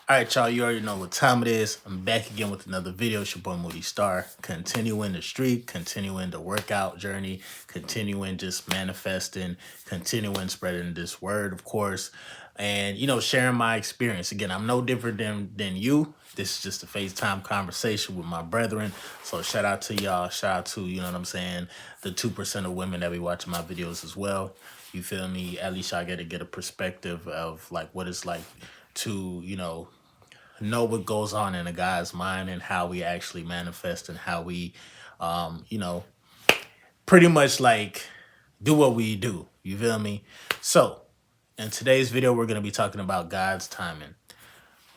All right, y'all, you already know what time it is. I'm back again with another video. It's your boy MOODYSTARR, continuing the streak, continuing the workout journey, continuing just manifesting, continuing spreading this word, of course, and, sharing my experience. Again, I'm no different than you. This is just a FaceTime conversation with my brethren. So shout out to y'all. Shout out to, the 2% of women that be watching my videos as well. You feel me? At least I get a perspective of like what it's like to, know what goes on in a guy's mind and how we actually manifest and how we, um, you know, pretty much like do what we do. You feel me? So, in today's video, we're going to be talking about God's timing,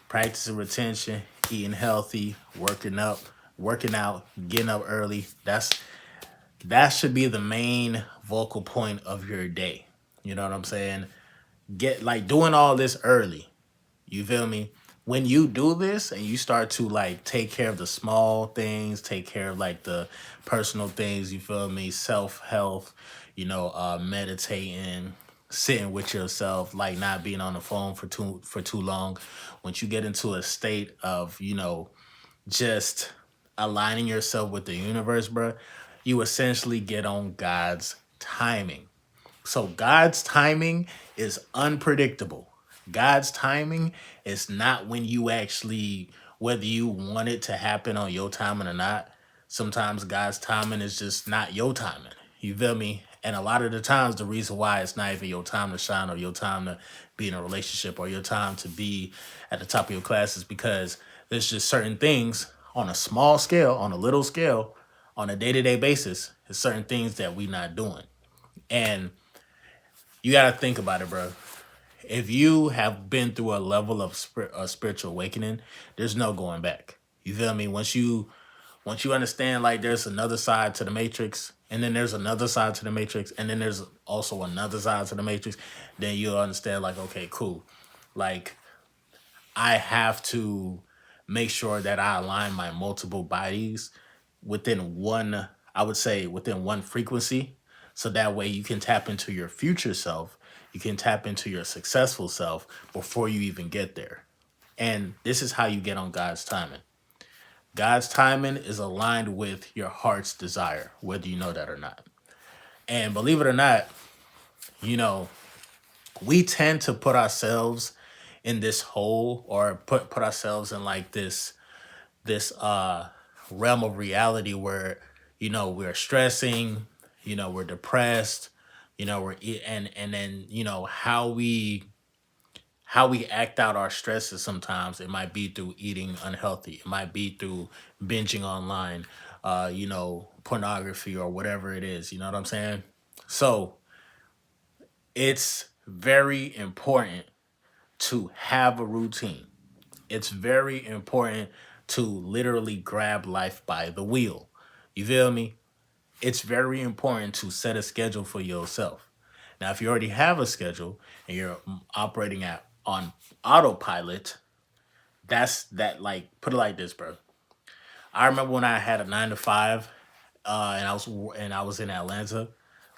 practicing retention, eating healthy, working out, getting up early. That should be the main vocal point of your day. You know what I'm saying? Get like doing all this early. You feel me? When you do this and you start to like take care of the small things, take care of like the personal things, you feel me? Self health, meditating, sitting with yourself, like not being on the phone for too long. Once you get into a state of, just aligning yourself with the universe, bro, you essentially get on God's timing. So God's timing is unpredictable. God's timing is not when you actually, whether you want it to happen on your timing or not. Sometimes God's timing is just not your timing. You feel me? And a lot of the times, the reason why it's not even your time to shine or your time to be in a relationship or your time to be at the top of your class is because there's just certain things on a small scale, on a little scale, on a day-to-day basis, there's certain things that we not doing. And you got to think about it, bro. If you have been through a level of spiritual awakening, there's no going back. You feel me? Once you understand, like, there's another side to the matrix, and then there's another side to the matrix, and then there's also another side to the matrix, then you'll understand, like, okay, cool. Like, I have to make sure that I align my multiple bodies within one, I would say within one frequency. So that way you can tap into your future self. You can tap into your successful self before you even get there. And this is how you get on God's timing. God's timing is aligned with your heart's desire, whether you know that or not. And believe it or not, you know, we tend to put ourselves in this hole or put ourselves in like this realm of reality where we're stressing, we're depressed, and then how we act out our stresses. Sometimes it might be through eating unhealthy, it might be through binging online, pornography or whatever it is, you know what I'm saying? So it's very important to have a routine. It's very important to literally grab life by the wheel. You feel me? It's very important to set a schedule for yourself. Now, if you already have a schedule and you're operating at on autopilot, that's that. Like, put it like this, bro. I remember when I had a 9 to 5, and I was in Atlanta,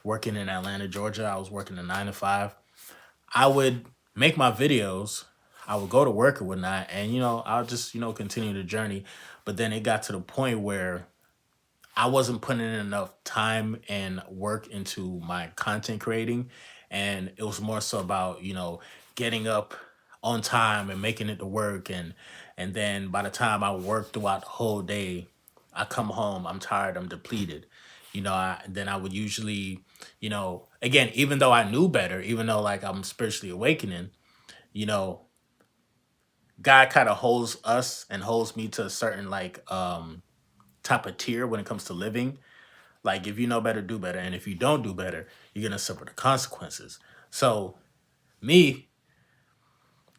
working in Atlanta, Georgia. I was working a 9 to 5. I would make my videos. I would go to work or whatnot, and I'll just continue the journey. But then it got to the point where I wasn't putting in enough time and work into my content creating, and it was more so about getting up on time and making it to work, and then by the time I work throughout the whole day, I come home, I'm tired, I'm depleted. Then I would usually, again, even though I knew better, even though like I'm spiritually awakening, you know, God kind of holds us and holds me to a certain like type of tier when it comes to living. Like, if you know better, do better, and if you don't do better, you're gonna suffer the consequences. So me,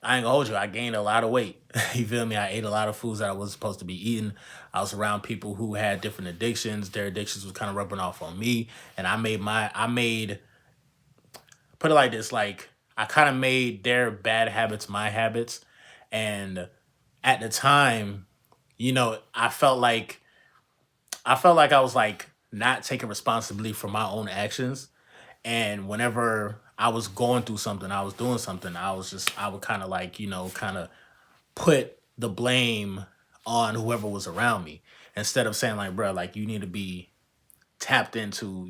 I ain't gonna hold you. I gained a lot of weight. You feel me? I ate a lot of foods that I wasn't supposed to be eating. I was around people who had different addictions. Their addictions was kind of rubbing off on me, and I made put it like this, like I kind of made their bad habits my habits. And at the time, I felt like I was like not taking responsibility for my own actions. And whenever I was going through something, I was doing something, I would kind of like, kind of put the blame on whoever was around me, instead of saying like, bro, like you need to be tapped into,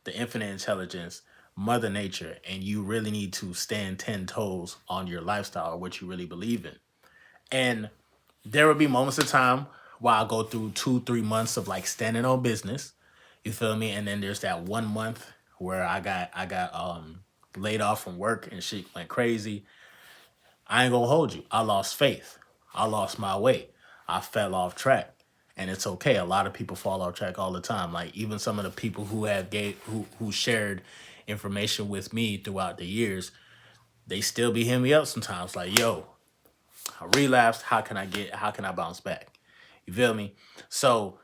the infinite intelligence, Mother Nature, and you really need to stand 10 toes on your lifestyle or what you really believe in. And there will be moments of time where I'll go through 2, 3 months of like standing on business. You feel me? And then there's that 1 month where I got laid off from work and shit went crazy. I ain't gonna hold you. I lost faith. I lost my way. I fell off track. And it's okay. A lot of people fall off track all the time. Like even some of the people who shared information with me throughout the years, they still be hitting me up sometimes. Like, yo, I relapsed. How can I bounce back? You feel me? So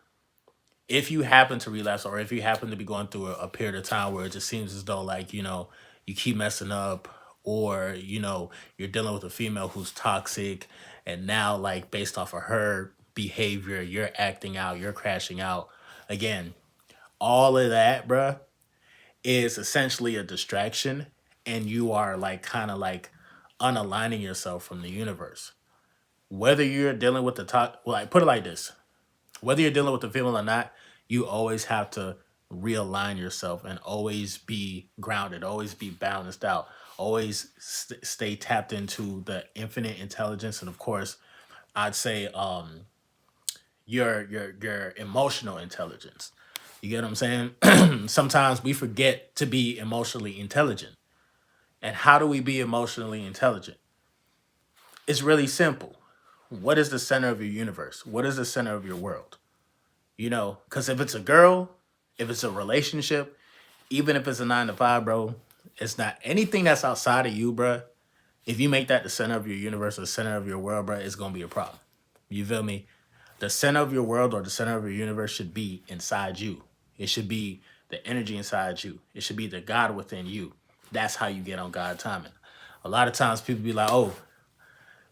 if you happen to relapse, or if you happen to be going through a period of time where it just seems as though like, you keep messing up, or, you're dealing with a female who's toxic, and now like based off of her behavior, you're acting out, you're crashing out. Again, all of that, bruh, is essentially a distraction, and you are like kind of like unaligning yourself from the universe. Whether you're dealing with like put it like this, whether you're dealing with the female or not, you always have to realign yourself and always be grounded, always be balanced out, always stay tapped into the infinite intelligence, and of course, I'd say your emotional intelligence. You get what I'm saying? Sometimes we forget to be emotionally intelligent. And how do we be emotionally intelligent? It's really simple. What is the center of your universe? What is the center of your world? Because if it's a girl, if it's a relationship, even if it's a 9 to 5, bro, it's not anything that's outside of you, bro. If you make that the center of your universe or the center of your world, bro, it's gonna be a problem. You feel me? The center of your world or the center of your universe should be inside you. It should be the energy inside you. It should be the God within you. That's how you get on God timing. A lot of times people be like, oh,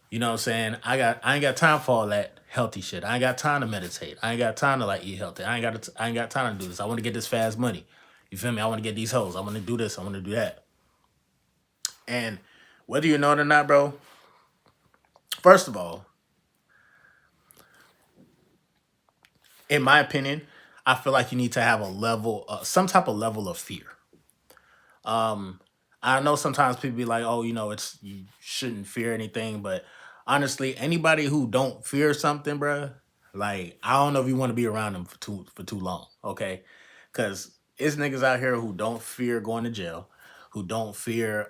you know what I'm saying? I ain't got time for all that healthy shit. I ain't got time to meditate. I ain't got time to like eat healthy. I ain't got time to do this. I want to get this fast money. You feel me? I want to get these hoes. I want to do this. I want to do that. And whether you know it or not, bro, first of all, in my opinion, I feel like you need to have some type of level of fear. I know sometimes people be like, oh, it's you shouldn't fear anything, but honestly, anybody who don't fear something, bruh, like I don't know if you want to be around them for too long, okay? Because it's niggas out here who don't fear going to jail, who don't fear,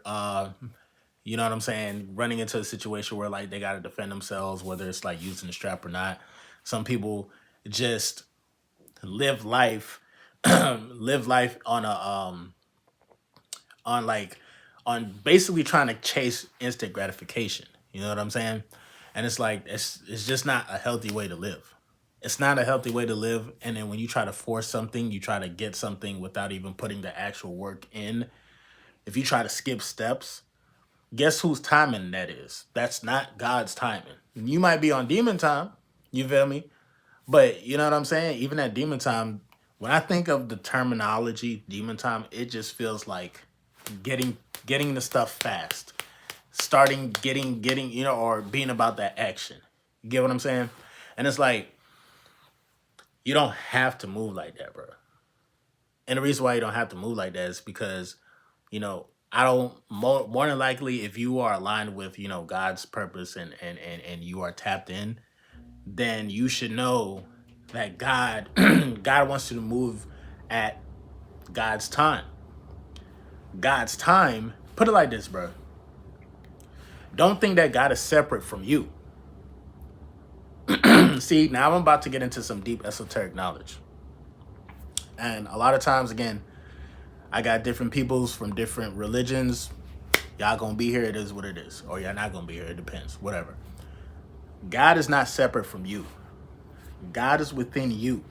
you know what I'm saying, running into a situation where like they got to defend themselves, whether it's like using the strap or not. Some people just live life, live life on like on basically trying to chase instant gratification. You know what I'm saying? And it's like it's just not a healthy way to live. It's not a healthy way to live. And then when you try to force something, you try to get something without even putting the actual work in. If you try to skip steps, guess whose timing that is? That's not God's timing. You might be on demon time, you feel me? But you know what I'm saying? Even at demon time, when I think of the terminology demon time, it just feels like getting getting the stuff fast. Starting getting, or being about that action. You get what I'm saying? And it's like you don't have to move like that, bro. And the reason why you don't have to move like that is because, I don't more than likely if you are aligned with, God's purpose and you are tapped in, then you should know that God God wants you to move at God's time. God's time, put it like this, bro. Don't think that God is separate from you. See, now I'm about to get into some deep esoteric knowledge. And a lot of times, again, I got different peoples from different religions. Y'all gonna be here, it is what it is. Or y'all not gonna be here, it depends, whatever. God is not separate from you. God is within you.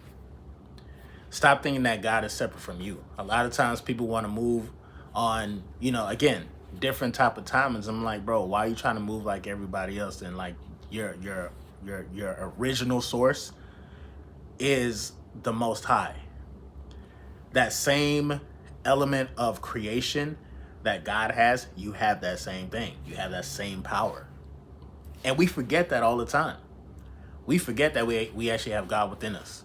Stop thinking that God is separate from you. A lot of times people want to move on, again, different type of timings. I'm like, bro, why are you trying to move like everybody else? And like your original source is the Most High. That same element of creation that God has, you have that same thing. You have that same power. And we forget that all the time. We forget that we actually have God within us.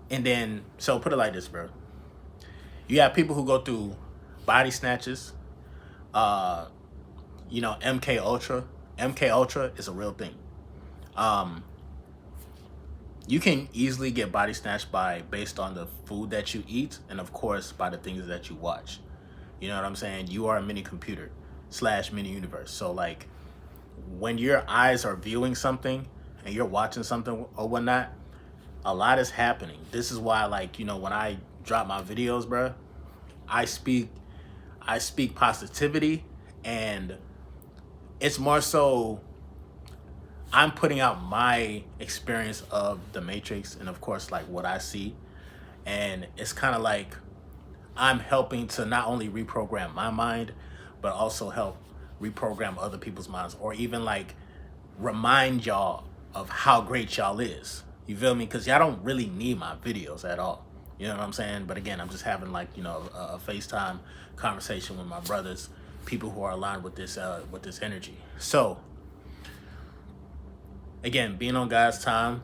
And then, so put it like this, bro. You have people who go through body snatches, uh, MK Ultra. MK Ultra is a real thing. You can easily get body snatched based on the food that you eat, and of course by the things that you watch. You know what I'm saying? You are a mini computer / mini universe. So like when your eyes are viewing something and you're watching something or whatnot, a lot is happening. This is why, like, when I drop my videos, bro, I speak positivity, and it's more so I'm putting out my experience of the Matrix and of course like what I see. And it's kind of like I'm helping to not only reprogram my mind, but also help reprogram other people's minds, or even like remind y'all of how great y'all is. You feel me? Because y'all don't really need my videos at all. You know what I'm saying? But again, I'm just having like, a FaceTime conversation with my brothers, people who are aligned with this energy. So again, being on God's time,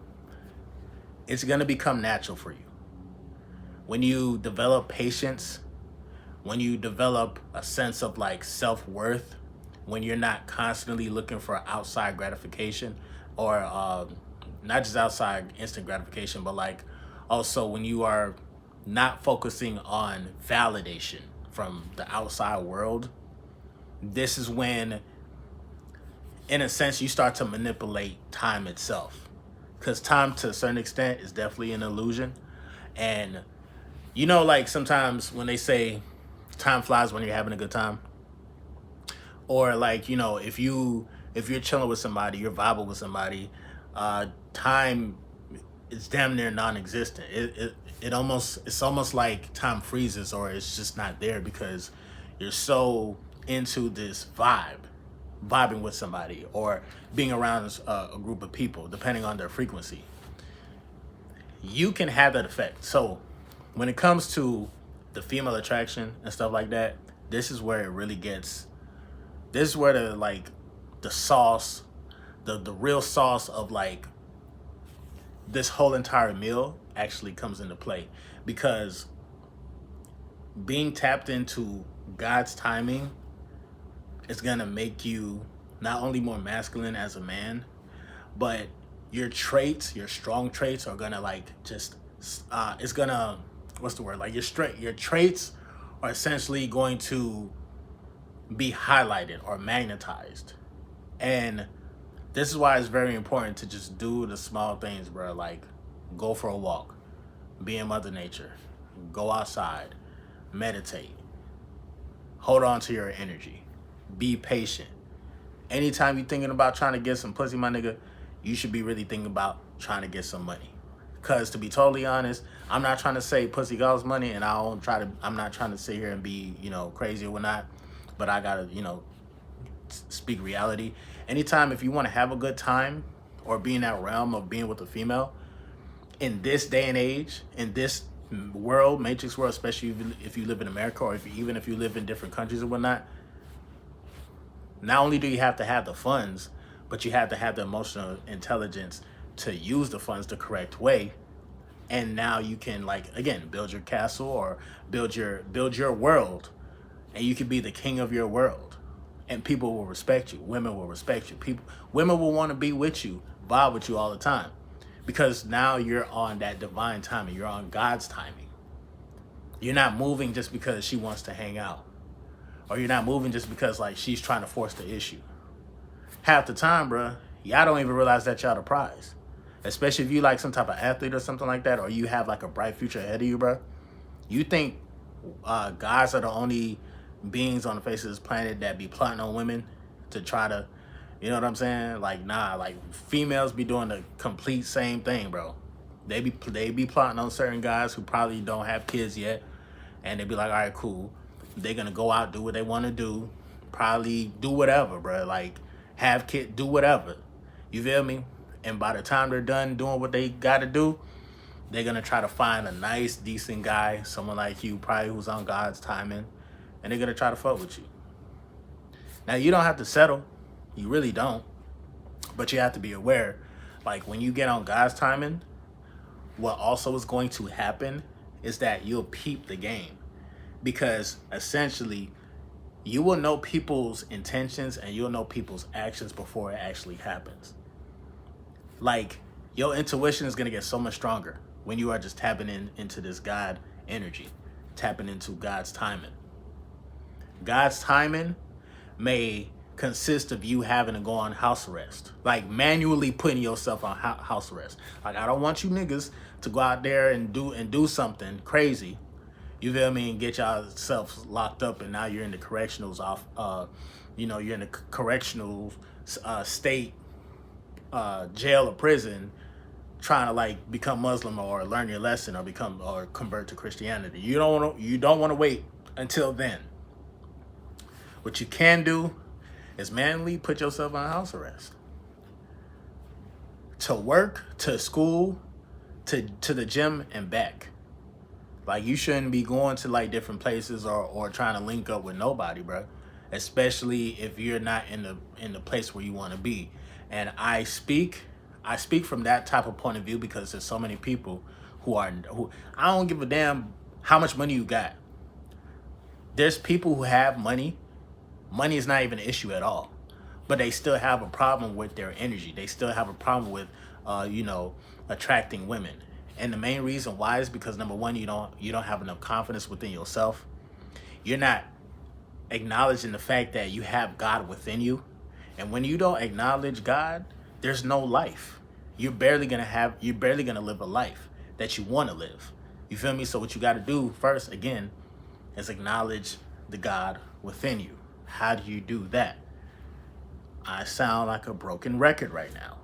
it's going to become natural for you. When you develop patience, when you develop a sense of like self-worth, when you're not constantly looking for outside gratification, or not just outside instant gratification, but like also when you are not focusing on validation from the outside world, this is when, in a sense, you start to manipulate time itself. Because time, to a certain extent, is definitely an illusion. And like sometimes when they say time flies when you're having a good time, or like, if you're chilling with somebody, you're vibing with somebody, time is damn near non-existent. It's almost like time freezes, or it's just not there, because you're so into this vibing with somebody, or being around a group of people, depending on their frequency. You can have that effect. So when it comes to the female attraction and stuff like that, this is where it really gets, this is where the sauce, the real sauce of like this whole entire meal actually comes into play. Because being tapped into God's timing is gonna make you not only more masculine as a man, but your traits, your strong traits, are gonna like just it's gonna, what's the word, like your traits are essentially going to be highlighted or magnetized. And this is why it's very important to just do the small things, bro. Like go for a walk, be in Mother Nature, go outside, meditate, hold on to your energy, be patient. Anytime you're thinking about trying to get some pussy, my nigga, you should be really thinking about trying to get some money. Because to be totally honest, I'm not trying to say pussy costs money, and I'm not trying to sit here and be, crazy or whatnot, but I gotta, speak reality. Anytime, if you want to have a good time or be in that realm of being with a female, in this day and age, in this world, Matrix world, especially if you live in America, or even if you live in different countries or whatnot, not only do you have to have the funds, but you have to have the emotional intelligence to use the funds the correct way. And now you can, like, again, build your castle, or build your world, and you can be the king of your world, and people will respect you. Women will respect you. Women will want to be with you, vibe with you all the time, because now you're on that divine timing. You're on God's timing. You're not moving just because she wants to hang out, or you're not moving just because like she's trying to force the issue. Half the time, bruh, y'all don't even realize that y'all the prize. Especially if you like some type of athlete or something like that, or you have like a bright future ahead of you, bruh. You think guys are the only beings on the face of this planet that be plotting on women to try to, you know what I'm saying? Like, nah, like females be doing the complete same thing, bro. They be plotting on certain guys who probably don't have kids yet, and they be like, all right, cool. They're gonna go out, do what they want to do, probably do whatever, bro. Like have kid, do whatever. You feel me? And by the time they're done doing what they gotta do, they're gonna try to find a nice, decent guy, someone like you, probably who's on God's timing, and they're gonna try to fuck with you. Now, you don't have to settle. You really don't. But you have to be aware, like when you get on God's timing, what also is going to happen is that you'll peep the game, because essentially you will know people's intentions and you'll know people's actions before it actually happens. Like your intuition is going to get so much stronger when you are just tapping into this God energy, tapping into God's timing. God's timing may consist of you having to go on house arrest, like manually putting yourself on house arrest. Like, I don't want you niggas to go out there and do something crazy, you feel me, and get yourselves locked up, and now you're in the correctionals off. You're in the correctional state, jail or prison, trying to like become Muslim or learn your lesson or convert to Christianity. You don't want to wait until then. What you can do is manually put yourself on house arrest. To work, to school, to the gym and back. Like, you shouldn't be going to like different places or trying to link up with nobody, bro. Especially if you're not in the place where you want to be. And I speak from that type of point of view because there's so many people who I don't give a damn how much money you got. There's people who have money. Money is not even an issue at all, but they still have a problem with their energy. They still have a problem with, attracting women. And the main reason why is because, number one, you don't have enough confidence within yourself. You're not acknowledging the fact that you have God within you. And when you don't acknowledge God, there's no life. You're barely gonna live a life that you want to live. You feel me? So what you got to do first, again, is acknowledge the God within you. How do you do that? I sound like a broken record right now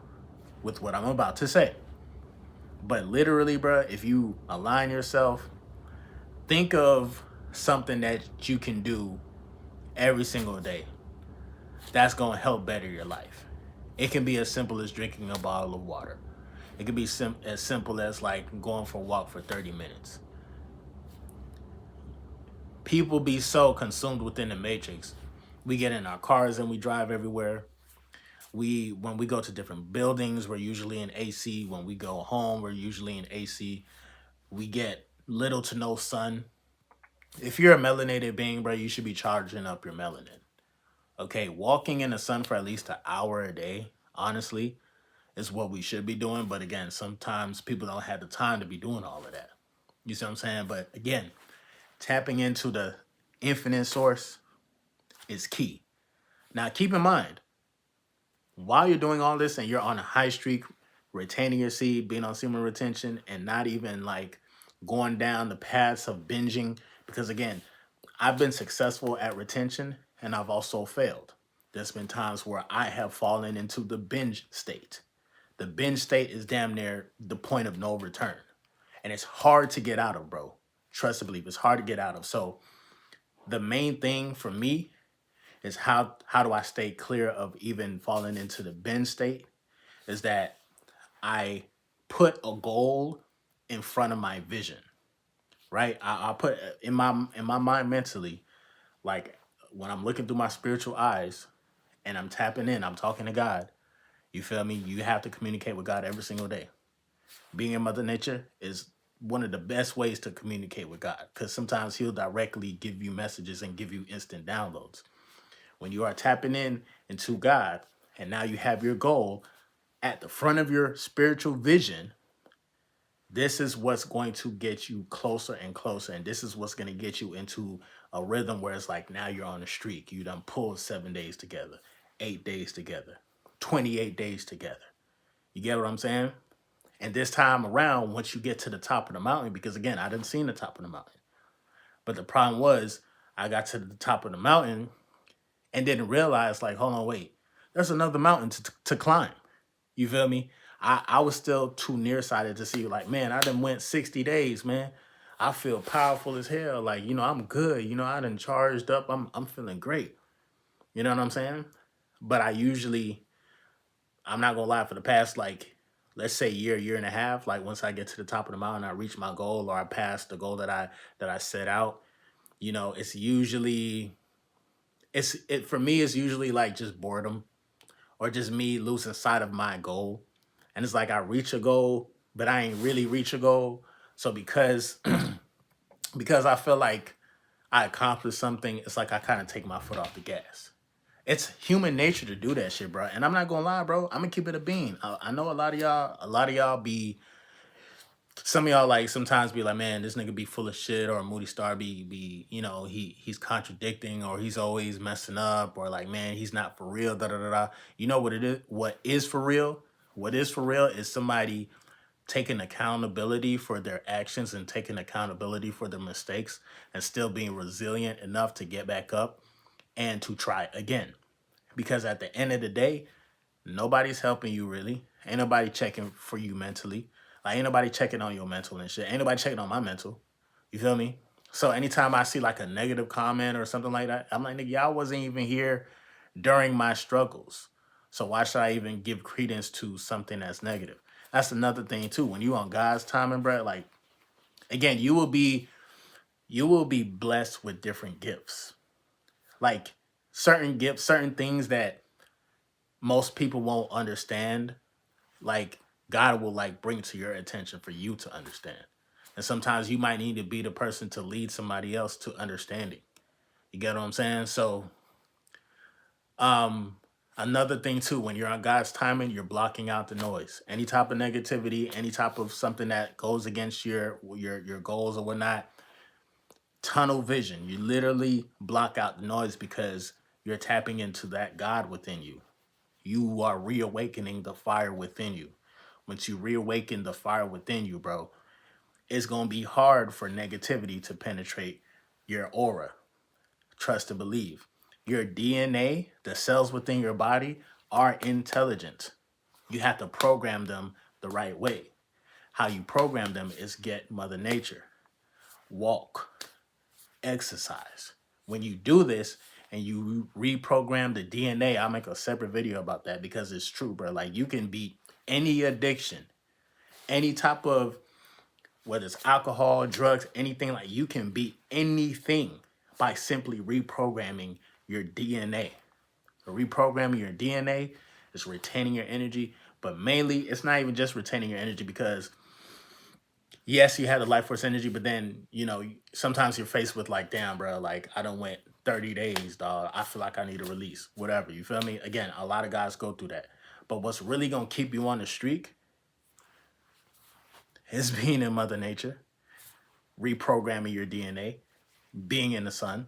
with what I'm about to say. But literally, bro, if you align yourself, think of something that you can do every single day that's going to help better your life. It can be as simple as drinking a bottle of water. It could be as simple as like going for a walk for 30 minutes. People be so consumed within the matrix. We get in our cars and we drive everywhere. When we go to different buildings, we're usually in AC. When we go home, we're usually in AC. We get little to no sun. If you're a melanated being, bro, you should be charging up your melanin. Okay, walking in the sun for at least an hour a day, honestly, is what we should be doing. But again, sometimes people don't have the time to be doing all of that. You see what I'm saying? But again, tapping into the infinite source is key. Now, keep in mind, while you're doing all this and you're on a high streak, retaining your seed, being on semen retention, and not even like going down the paths of binging, because again, I've been successful at retention and I've also failed. There's been times where I have fallen into the binge state. The binge state is damn near the point of no return. And it's hard to get out of, bro. Trust and believe, it's hard to get out of. So the main thing for me is how do I stay clear of even falling into the binge state, is that I put a goal in front of my vision, right? I put in my mind mentally, like when I'm looking through my spiritual eyes and I'm tapping in, I'm talking to God. You feel me? You have to communicate with God every single day. Being in Mother Nature is one of the best ways to communicate with God, because sometimes he'll directly give you messages and give you instant downloads. When you are tapping into God and now you have your goal at the front of your spiritual vision, this is what's going to get you closer and closer. And this is what's going to get you into a rhythm where it's like, now you're on a streak. You done pulled 7 days together, 8 days together, 28 days together. You get what I'm saying? And this time around, once you get to the top of the mountain, because again, I didn't see the top of the mountain. But the problem was I got to the top of the mountain and didn't realize, like, hold on, wait, there's another mountain to climb. You feel me? I was still too nearsighted to see, like, man, I done went 60 days, man. I feel powerful as hell. Like, I'm good. I done charged up. I'm feeling great. You know what I'm saying? But I'm not gonna lie, for the past, like, let's say year and a half, like once I get to the top of the mountain, I reach my goal or I pass the goal that I set out, it's usually, for me, it's usually like just boredom, or just me losing sight of my goal. And it's like I reach a goal, but I ain't really reach a goal. So because I feel like I accomplished something, it's like I kind of take my foot off the gas. It's human nature to do that shit, bro. And I'm not gonna lie, bro. I'm gonna keep it a bean. I know a lot of y'all be, some of y'all like sometimes be like, man, this nigga be full of shit, or MOODYSTARR be, he's contradicting, or he's always messing up, or like, man, he's not for real, da da da da. You know what it is? What is for real? What is for real is somebody taking accountability for their actions and taking accountability for their mistakes and still being resilient enough to get back up and to try again. Because at the end of the day, nobody's helping you really. Ain't nobody checking for you mentally. Like, ain't nobody checking on your mental and shit. Ain't nobody checking on my mental. You feel me? So anytime I see like a negative comment or something like that, I'm like, nigga, y'all wasn't even here during my struggles. So why should I even give credence to something that's negative? That's another thing too. When you on God's timing, bro, like, again, you will be blessed with different gifts. Like, certain gifts, certain things that most people won't understand, like, God will like bring to your attention for you to understand. And sometimes you might need to be the person to lead somebody else to understanding. You get what I'm saying? So um another thing too, when you're on God's timing, you're blocking out the noise. Any type of negativity, any type of something that goes against your goals or whatnot, tunnel vision. You literally block out the noise because you're tapping into that God within you. You are reawakening the fire within you. Once you reawaken the fire within you, bro, it's gonna be hard for negativity to penetrate your aura. Trust and believe. Your DNA, the cells within your body, are intelligent. You have to program them the right way. How you program them is get Mother Nature, walk, exercise. When you do this and you reprogram the DNA, I'll make a separate video about that because it's true, bro. Like, you can beat any addiction, any type of, whether it's alcohol, drugs, anything, like, you can beat anything by simply reprogramming your DNA. So reprogramming your DNA is retaining your energy, but mainly it's not even just retaining your energy, because yes, you had the life force energy, but then, sometimes you're faced with like, damn, bro, like, I don't went 30 days, dog. I feel like I need a release, whatever. You feel me? Again, a lot of guys go through that. But what's really going to keep you on the streak is being in Mother Nature, reprogramming your DNA, being in the sun.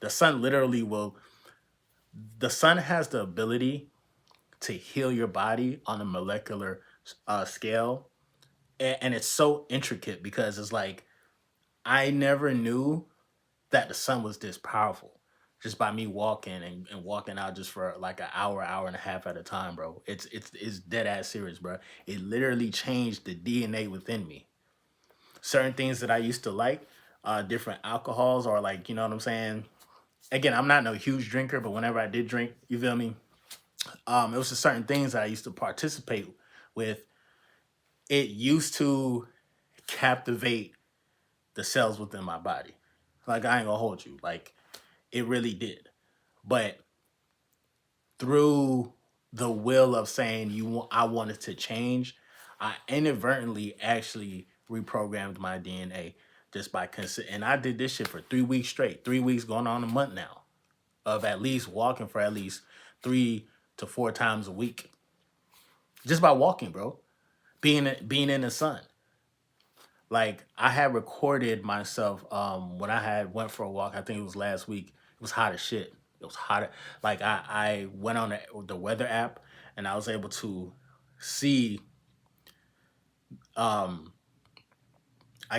The sun literally will, the sun has the ability to heal your body on a molecular scale. And it's so intricate because it's like, I never knew that the sun was this powerful just by me walking and walking out just for like an hour, hour and a half at a time, bro. It's dead ass serious, bro. It literally changed the DNA within me. Certain things that I used to like, different alcohols, or like, you know what I'm saying? Again, I'm not no huge drinker, but whenever I did drink, you feel me? It was just certain things that I used to participate with. It used to captivate the cells within my body. Like, I ain't gonna hold you. Like, it really did. But through the will of saying I wanted to change, I inadvertently actually reprogrammed my DNA just by and I did this shit for 3 weeks straight. 3 weeks going on a month now of at least walking for at least 3 to 4 times a week. Just by walking, bro. Being in the sun. Like, I had recorded myself when I had went for a walk. I think it was last week. It was hot as shit. It was hot. Like, I went on the weather app and I was able to see, I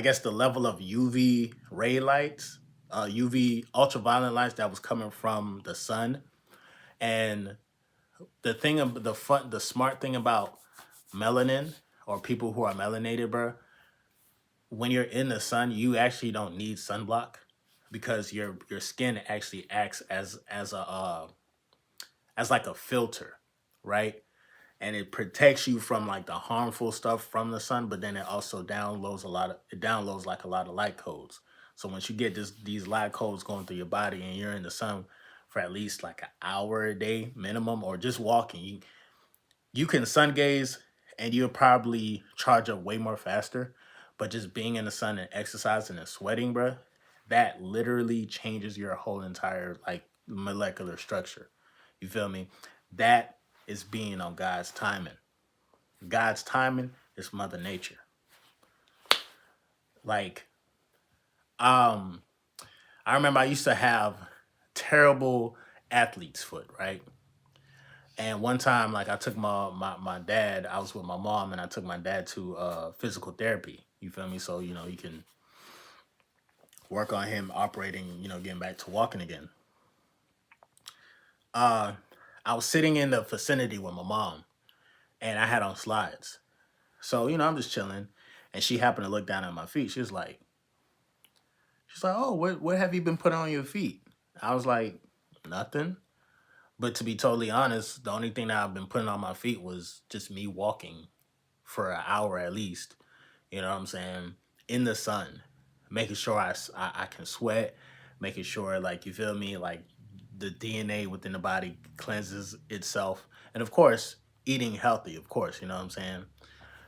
guess, the level of UV ray lights, UV ultraviolet lights that was coming from the sun. And the thing of the smart thing about melanin, or people who are melanated, bro, when you're in the sun, you actually don't need sunblock, because your skin actually acts as like a filter, right? And it protects you from like the harmful stuff from the sun, but then it also downloads like a lot of light codes. So once you get these light codes going through your body and you're in the sun for at least like an hour a day minimum, or just walking. You can sun gaze and you'll probably charge up way more faster. But just being in the sun and exercising and sweating, bruh, that literally changes your whole entire like molecular structure. You feel me? That is being on God's timing. God's timing is Mother Nature. Like, um, I remember I used to have terrible athlete's foot, right? And one time, like I took my dad, I was with my mom and I took my dad to physical therapy. You feel me? So, you can work on him operating, getting back to walking again. Uh I was sitting in the vicinity with my mom and I had on slides. So, I'm just chilling. And she happened to look down at my feet. She's like, oh, what have you been putting on your feet? I was like, nothing. But to be totally honest, the only thing that I've been putting on my feet was just me walking for an hour at least. You know what I'm saying? In the sun, making sure I can sweat, making sure, like, you feel me, like the DNA within the body cleanses itself. And of course, eating healthy, of course, you know what I'm saying?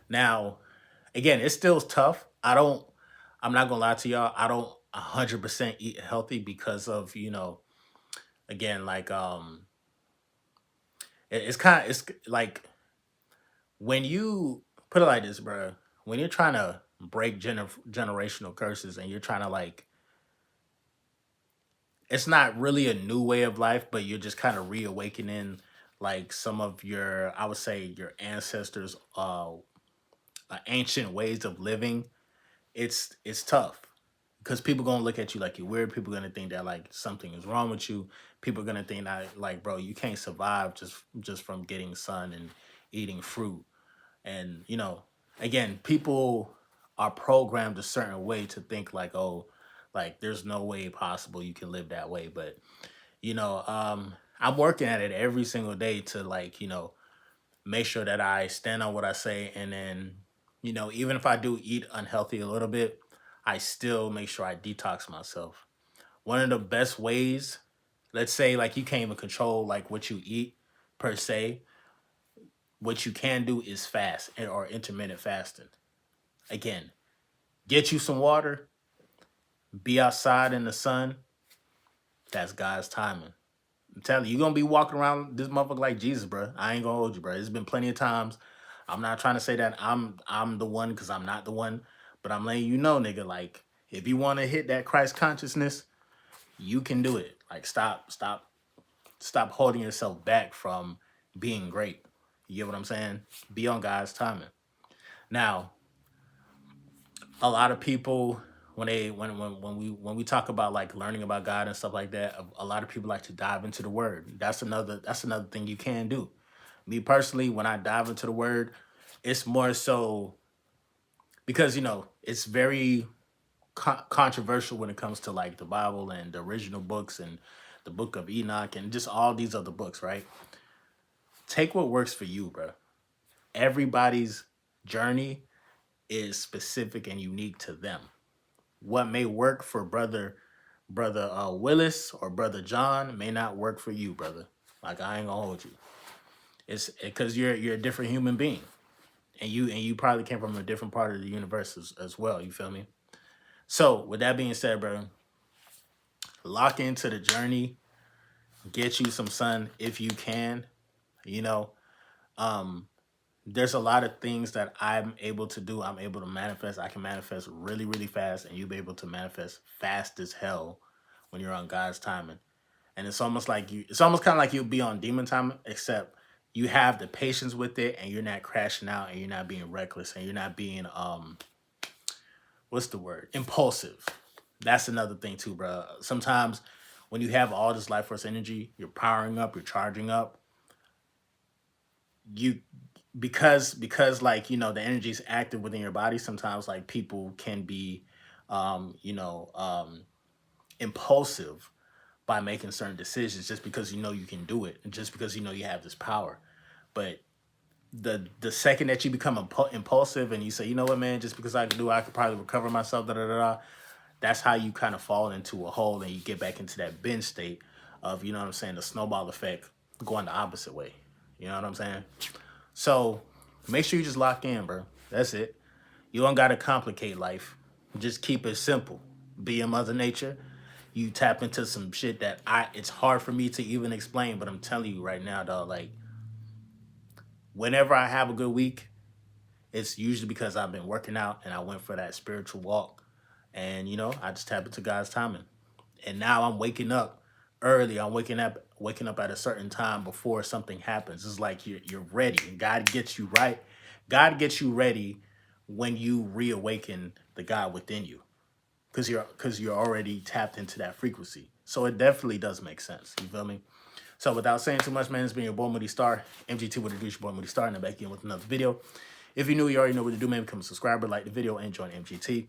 Now, again, it's still tough. I'm not gonna lie to y'all, I don't 100% eat healthy because of, again, like, it's like when you put it like this, bro, when you're trying to break generational curses and you're trying to like, it's not really a new way of life, but you're just kind of reawakening like some of your, I would say, your ancestors' ancient ways of living. It's tough because people gonna look at you like you're weird. People gonna think that like something is wrong with you. People gonna think that like, bro, you can't survive just from getting sun and eating fruit. And again, people are programmed a certain way to think like, oh, like there's no way possible you can live that way. But I'm working at it every single day to like, make sure that I stand on what I say. And then, even if I do eat unhealthy a little bit, I still make sure I detox myself. One of the best ways, let's say like you can't even control like what you eat per se, what you can do is fast or intermittent fasting. Again, get you some water, be outside in the sun. That's God's timing. I'm telling you, you're gonna be walking around this motherfucker like Jesus, bro. I ain't gonna hold you, bro. There's been plenty of times. I'm not trying to say that I'm the one because I'm not the one, but I'm letting you know, nigga. Like, if you want to hit that Christ consciousness, you can do it. Like, stop holding yourself back from being great. You get what I'm saying? Be on God's timing. Now, a lot of people when we talk about like learning about God and stuff like that, a lot of people like to dive into the word. That's another thing you can do. Me personally, when I dive into the word, it's more so because it's very controversial when it comes to like the Bible and the original books and the book of Enoch and just all these other books, right? Take what works for you, bro. Everybody's journey is specific and unique to them. What may work for brother Willis or brother John may not work for you, brother. Like, I ain't gonna hold you. It's because you're a different human being, and you probably came from a different part of the universe as well. You feel me? So with that being said, bro, lock into the journey. Get you some sun if you can. You know, um, there's a lot of things that I'm able to do. I'm able to manifest. I can manifest really, really fast, and you'll be able to manifest fast as hell when you're on God's timing. And it's almost like it's almost kind of like you'll be on demon time, except you have the patience with it, and you're not crashing out, and you're not being reckless, and you're not being what's the word? Impulsive. That's another thing too, bro. Sometimes when you have all this life force energy, you're powering up, you're charging up. You because like the energy is active within your body. Sometimes like people can be, um, you know, um, impulsive by making certain decisions just because you can do it and just because you have this power. But the second that you become impulsive and you say, you know what, man, just because I can do it, I could probably recover myself, da da da da. That's how you kind of fall into a hole and you get back into that binge state of, you know what I'm saying, the snowball effect going the opposite way. You know what I'm saying? So make sure you just lock in, bro. That's it. You don't got to complicate life. Just keep it simple. Be a mother nature. You tap into some shit that it's hard for me to even explain, but I'm telling you right now, dog, like whenever I have a good week, it's usually because I've been working out and I went for that spiritual walk. And, you know, I just tap into God's timing. And now I'm waking up early. I'm waking up at a certain time before something happens. It's like you're ready. And God gets you right. God gets you ready when you reawaken the God within you. Because you're already tapped into that frequency. So it definitely does make sense. You feel me? So without saying too much, man, it's been your boy Moody Star. MGT with the your boy Moody Star, and I'm back in with another video. If you're new, you already know what to do, man. Become a subscriber, like the video, and join MGT.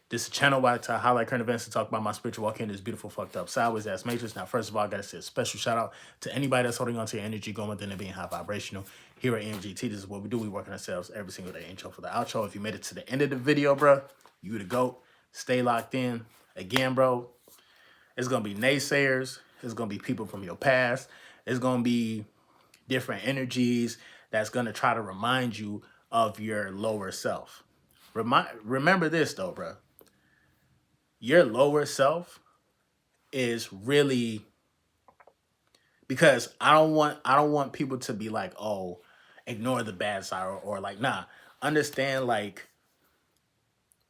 This is a channel where I to highlight current events and talk about my spiritual walk in this beautiful, fucked up, sideways ass matrix. Now, first of all, I gotta say a special shout out to anybody that's holding on to your energy, going within and being high vibrational. Here at MGT, this is what we do. We work on ourselves every single day. Intro for the outro. If you made it to the end of the video, bro, you the GOAT. Stay locked in. Again, bro, it's gonna be naysayers. It's gonna be people from your past. It's gonna be different energies that's gonna try to remind you of your lower self. Remember this though, bro. Your lower self is really, because I don't want people to be like, oh, ignore the bad side, or like, nah. Understand, like,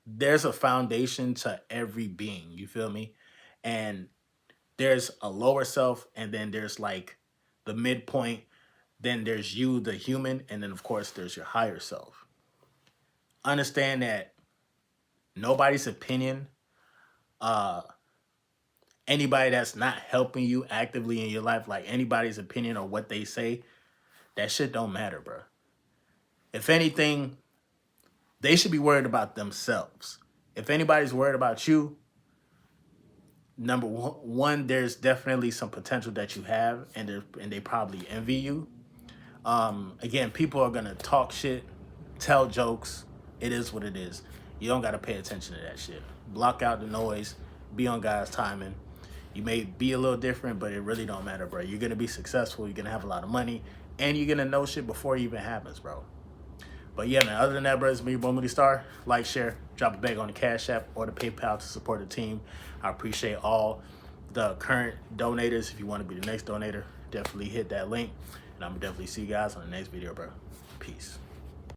there's a foundation to every being. You feel me? And there's a lower self, and then there's like the midpoint. Then there's you, the human, and then of course there's your higher self. Understand that nobody's opinion, anybody that's not helping you actively in your life, like anybody's opinion or what they say, that shit don't matter, bro. If anything, they should be worried about themselves. If anybody's worried about you, number one, there's definitely some potential that you have, and they probably envy you. Again, people are gonna talk shit, tell jokes. It is what it is. You don't gotta pay attention to that shit. Block out the noise. Be on God's timing. You may be a little different, but it really don't matter, bro. You're gonna be successful. You're gonna have a lot of money, and you're gonna know shit before it even happens, bro. But yeah, man. Other than that, bro, it's me, your boy Moody Star. Like, share, drop a bag on the Cash App or the PayPal to support the team. I appreciate all the current donators. If you want to be the next donator, definitely hit that link. And I'm gonna definitely see you guys on the next video, bro. Peace.